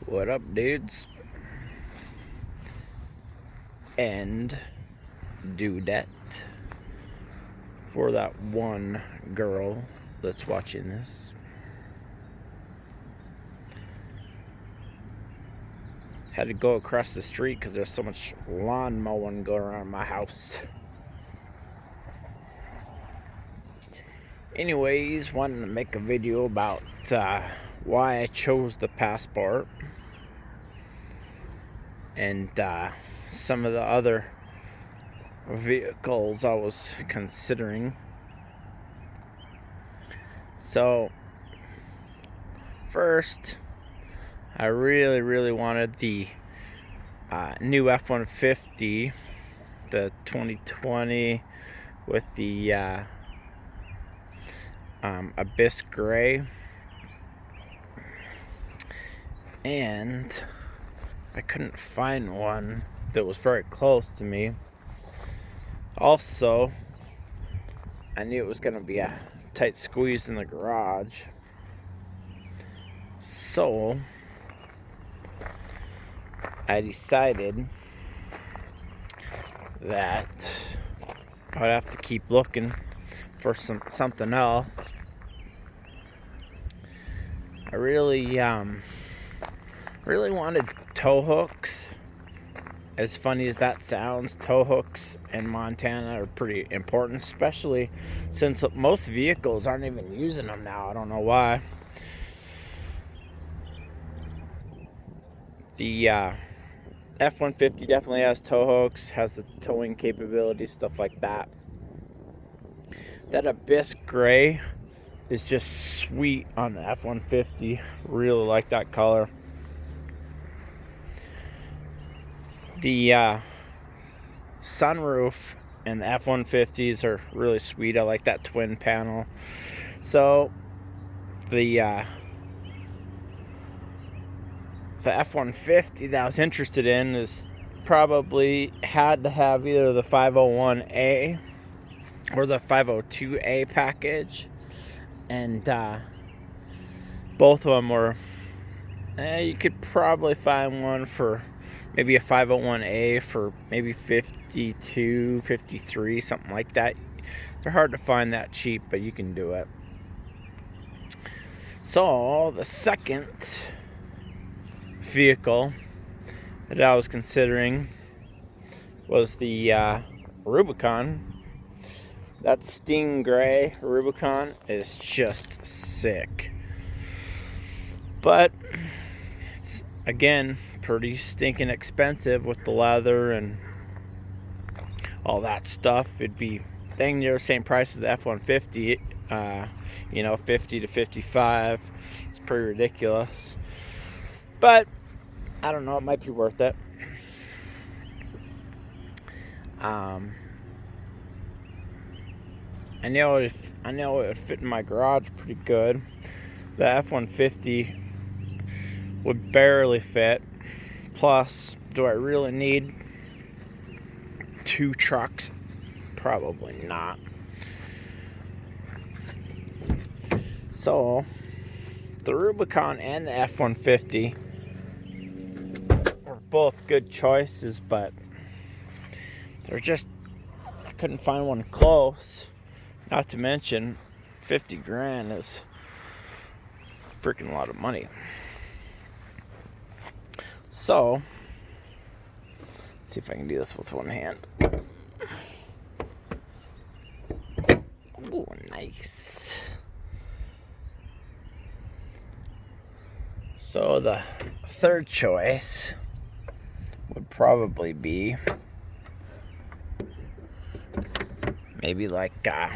What up, dudes? And dudette for that one girl that's watching this. Had to go across the street because there's so much lawn mowing going around my house. Anyways, wanted to make a video about why I chose the Passport and some of the other vehicles I was considering. So first, I really wanted the new F-150, the 2020 with the Abyss Gray, and I couldn't find one that was very close to me. Also, I knew it was going to be a tight squeeze in the garage, so I decided that I'd have to keep looking for something else. I really wanted tow hooks. As funny as that sounds, tow hooks in Montana are pretty important, especially since most vehicles aren't even using them now. I don't know why. The F-150 definitely has tow hooks, has the towing capability, stuff like that. That Abyss Gray is just sweet on the F-150. Really like that color. The sunroof and the F-150s are really sweet. I like that twin panel. So the F-150 that I was interested in is probably had to have either the 501A or the 502A package, and both of them were you could probably find one for maybe a 501A for maybe 52, 53, something like that. They're hard to find that cheap, but you can do it. So the second vehicle that I was considering was the Rubicon. That Stingray Rubicon is just sick, but it's again pretty stinking expensive with the leather and all that stuff. It'd be dang near the same price as the F-150, 50 to 55. It's pretty ridiculous, but I don't know, it might be worth it. I know it would fit in my garage pretty good. The F-150 would barely fit. Plus, do I really need two trucks? Probably not. So, the Rubicon and the F-150 were both good choices, but they're just, I couldn't find one close. Not to mention, 50 grand is freaking a lot of money. So, let's see if I can do this with one hand. Ooh, nice. So the third choice would probably be maybe like a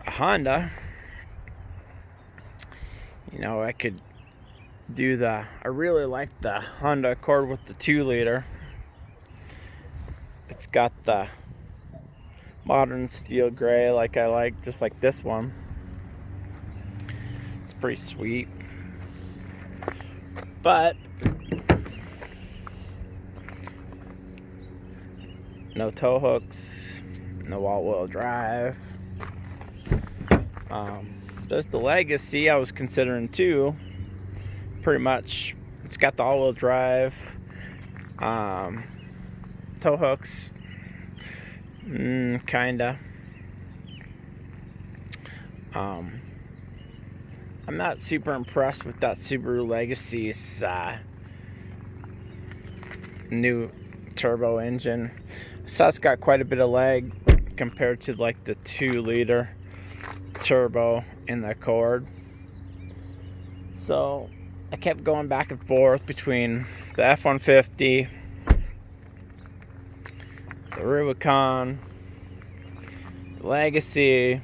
Honda. I could do I really like the Honda Accord with the 2-liter. It's got the modern steel gray like I like, just like this one. It's pretty sweet. But no tow hooks, no all-wheel drive. There's the Legacy I was considering too. Pretty much It's got the all-wheel drive, tow hooks, kinda. I'm not super impressed with that Subaru Legacy's new turbo engine. So it's got quite a bit of lag compared to like the 2-liter turbo in the Accord. So I kept going back and forth between the F-150, the Rubicon, the Legacy,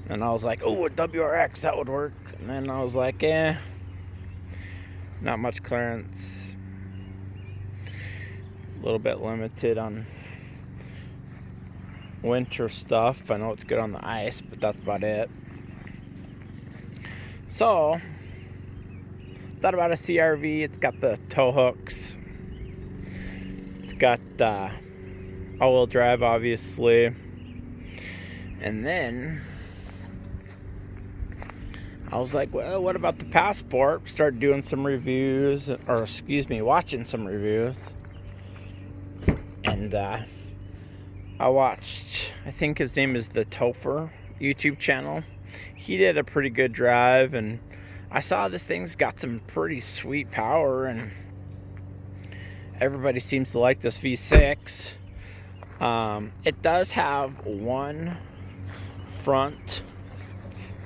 and I was like, oh, a WRX, that would work. And then I was like, not much clearance, a little bit limited on winter stuff. I know it's good on the ice, but that's about it. So thought about a CRV. It's got the tow hooks, it's got all-wheel drive, obviously, and then I was like, well, what about the Passport? Started doing some reviews, or excuse me, watching some reviews, and I watched, I think his name is the Topher YouTube channel. He did a pretty good drive, and I saw this thing's got some pretty sweet power, and everybody seems to like this V6. It does have one front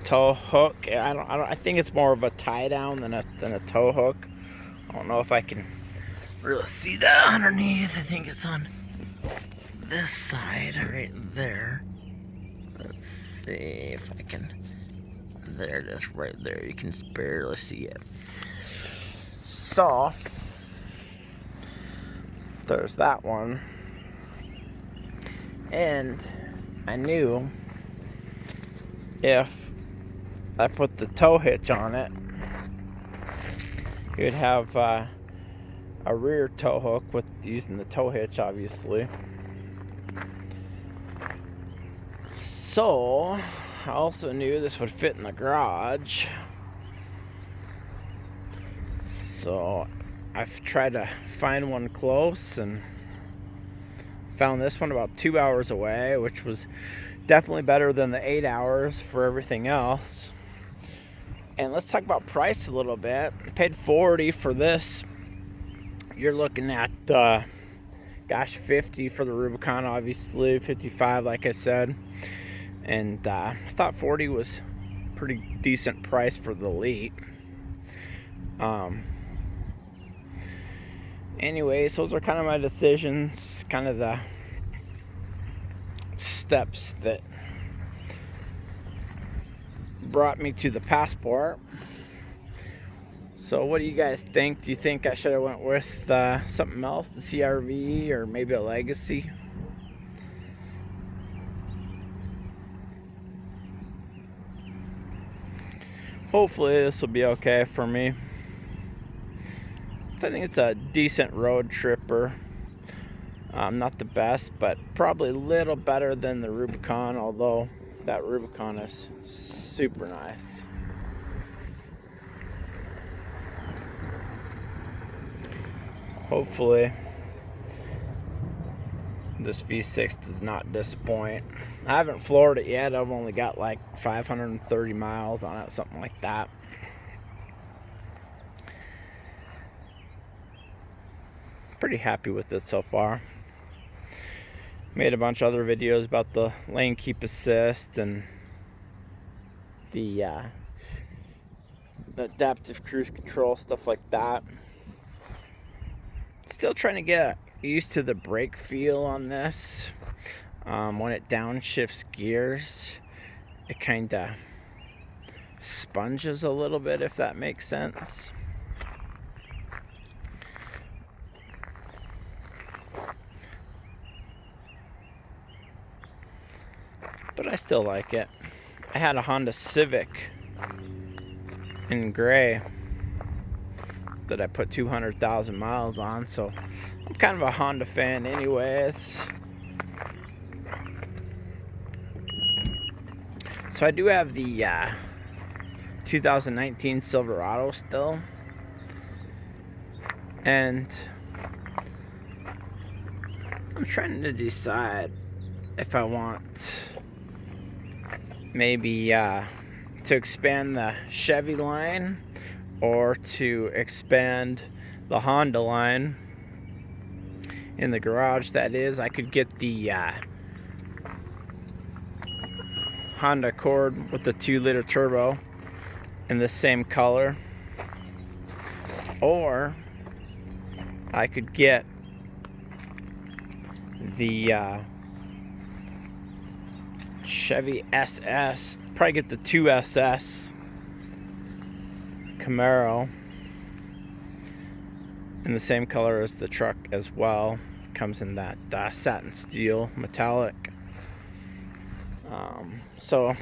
tow hook. I think it's more of a tie down than a tow hook. I don't know if I can really see that underneath. I think it's on this side right there. Let's see if I can. There it is, right there. You can barely see it. So there's that one, and I knew if I put the tow hitch on it, you'd have a rear tow hook with using the tow hitch, obviously. So I also knew this would fit in the garage. So I've tried to find one close and found this one about 2 hours away, which was definitely better than the 8 hours for everything else. And let's talk about price a little bit. I paid $40 for this. You're looking at $50 for the Rubicon, obviously, $55 like I said. And I thought $40 was a pretty decent price for the Elite. Anyways, those are kind of my decisions, kind of the steps that brought me to the Passport. So what do you guys think? Do you think I should have went with something else, the CRV, or maybe a Legacy? Hopefully this will be okay for me. So I think it's a decent road tripper. Not the best, but probably a little better than the Rubicon, although that Rubicon is super nice. Hopefully this V6 does not disappoint. I haven't floored it yet. I've only got like 530 miles on it, something like that. Pretty happy with it so far. Made a bunch of other videos about the lane keep assist and the adaptive cruise control, stuff like that. Still trying to get used to the brake feel on this. When it downshifts gears, it kind of sponges a little bit, if that makes sense. But I still like it. I had a Honda Civic in gray that I put 200,000 miles on, so I'm kind of a Honda fan anyways. So I do have the 2019 Silverado still. And I'm trying to decide if I want maybe to expand the Chevy line or to expand the Honda line in the garage. That is, I could get the Honda Accord with the 2-liter turbo in the same color, or I could get the Chevy SS, probably get the 2SS Camaro in the same color as the truck as well. Comes in that satin steel metallic. So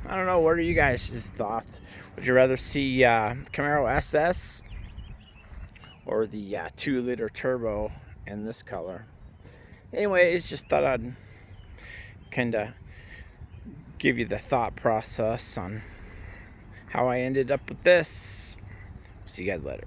I don't know, what are you guys' thoughts? Would you rather see Camaro SS or the 2-liter turbo in this color? Anyways, just thought I'd kind of give you the thought process on how I ended up with this. See you guys later.